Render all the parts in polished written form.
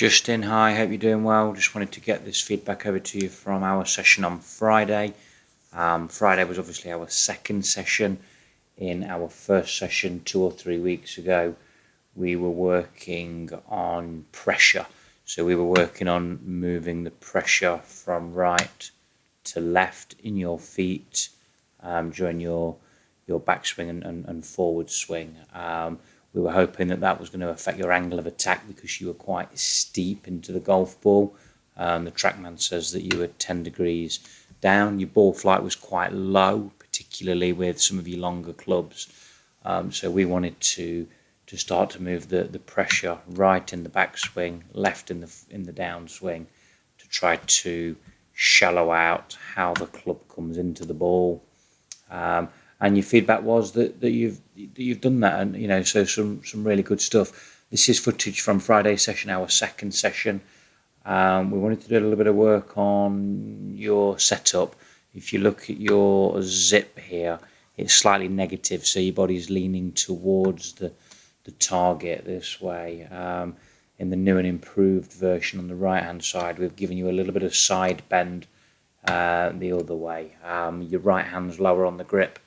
Justin, hi, hope you're doing well. Just wanted to get this feedback over to you from our session on Friday. Friday was obviously our second session. In our first session 2 or 3 weeks ago, we were working on pressure. So we were working on moving the pressure from right to left in your feet during your backswing and forward swing. We were hoping that was going to affect your angle of attack because you were quite steep into the golf ball. The TrackMan says that you were 10 degrees down. Your ball flight was quite low, particularly with some of your longer clubs. So we wanted to start to move the pressure right in the backswing, left in the downswing, to try to shallow out how the club comes into the ball. And your feedback was that you've done that, and so some really good stuff. This is footage from Friday's session, our second session. We wanted to do a little bit of work on your setup. If you look at your zip here, it's slightly negative, so your body's leaning towards the target this way. In the new and improved version on the right hand side, we've given you a little bit of side bend the other way. Your right hand's lower on the grip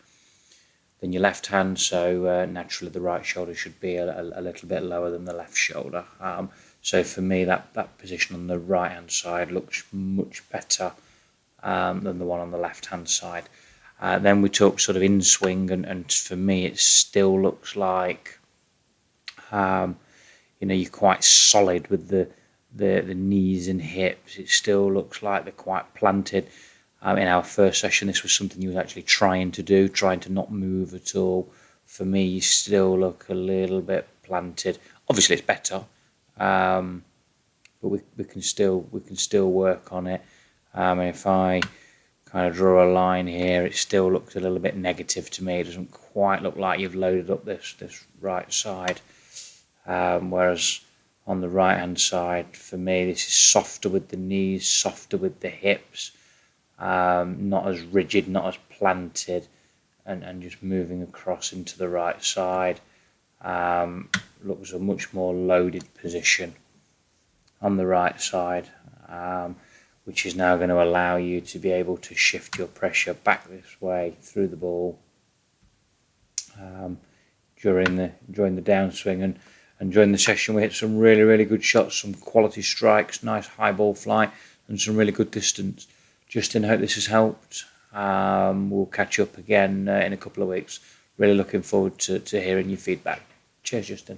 than your left hand, so naturally the right shoulder should be a little bit lower than the left shoulder. So for me, that position on the right hand side looks much better than the one on the left hand side. Then we talk sort of in swing, and for me it still looks like you're quite solid with the knees and hips. It still looks like they're quite planted. In our first session, this was something you was actually trying to not move at all. For me, you still look a little bit planted. Obviously, it's better, but we can still work on it. And if I kind of draw a line here, it still looks a little bit negative to me. It doesn't quite look like you've loaded up this right side. Whereas on the right hand side, for me, this is softer with the knees, softer with the hips. Not as rigid, not as planted, and just moving across into the right side. Looks a much more loaded position on the right side, which is now going to allow you to be able to shift your pressure back this way through the ball during the downswing. And during the session we hit some really good shots, some quality strikes, nice high ball flight, and some really good distance. Justin, hope this has helped. We'll catch up again in a couple of weeks. Really looking forward to hearing your feedback. Cheers, Justin.